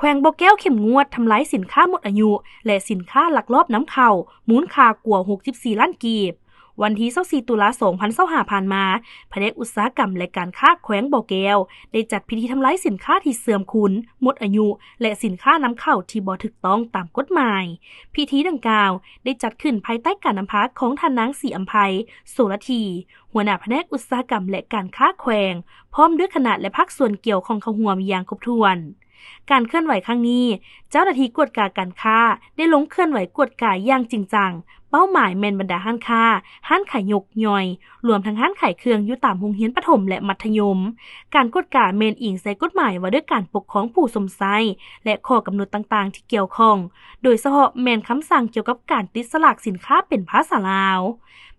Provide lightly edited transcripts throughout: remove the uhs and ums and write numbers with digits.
แขวงบ่อแก้วเข้มงวดทำลายสินค้าหมดอายุและสินค้าลักลอบน้ำเข้ามูลค่ากว่า64ล้านกีบวันที่24ตุลา2025ผ่านมาแผนกอุตสาหกรรมและการค้าแขวงบ่อแก้วได้จัดพิธีทำลายสินค้าที่เสื่อมคุณหมดอายุและสินค้านำเข้าที่บ่ถูกต้องตามกฎหมายพิธีดังกล่าวได้จัดขึ้นภายใต้การนำพาของท่านนางศรีอำไพโสระธีหัวหน้าแผนกอุตสาหกรรมและการค้าแขวงพร้อมด้วยคณะและภาคส่วนเกี่ยวข้องเข้าร่วมอย่างครบถ้วนการเคลื่อนไหวครั้งนี้เจ้าหน้าที่กวดกาการค้าได้ลงเคลื่อนไหวกวดกาอย่างจริงจังเป้าหมายแม่นบรรดาห้านค้าห้านขายยกย่อยรวมทั้งห้านขายเครื่องอยู่ตามโรงเรียนประถมและมัธยมการกวดกาแม่นอิงใส่กฎหมายว่าด้วยการปกครองผู้สมไซและข้อกำหนดต่างๆที่เกี่ยวข้องโดยเฉพาะแม่นคำสั่งเกี่ยวกับการติดสลากสินค้าเป็นภาษาลาว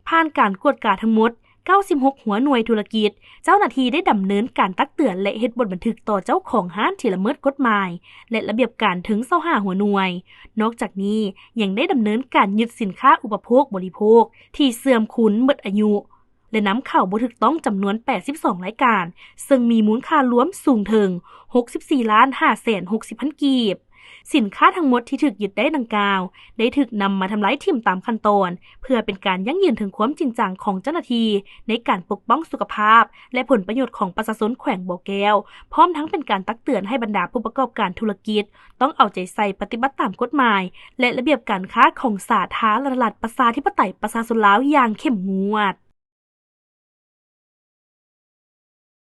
ผ่านการกวดกาทั้งหมด96หัวหน่วยธุรกิจเจ้าหน้าที่ได้ดำเนินการตักเตือนและเฮ็ดบทบันทึกต่อเจ้าของห้านที่ละเมิดกฎหมายและระเบียบการถึง25หัวหน่วยนอกจากนี้ยังได้ดำเนินการยึดสินค้าอุปโภคบริโภคที่เสื่อมคุณหมดอายุและนำเข้าบ่ถูกต้องจำนวน82รายการซึ่งมีมูลค่ารวมสูงถึง 64,560,000 กีบสินค้าทั้งหมดที่ถูกยึดได้ดังกล่าวได้ถูกนำมาทำลายทิ่มตามขั้นตอนเพื่อเป็นการยั่งยืนถึงความจริงจังของเจ้าหน้าที่ในการปกป้องสุขภาพและผลประโยชน์ของประชาชนแขวงบ่อแก้วพร้อมทั้งเป็นการตักเตือนให้บรรดาผู้ประกอบการธุรกิจต้องเอาใจใส่ปฏิบัติตามกฎหมายและระเบียบการค้าของสาธารณรัฐประชาธิปไตยประชาชนลาวอย่างเข้มงวด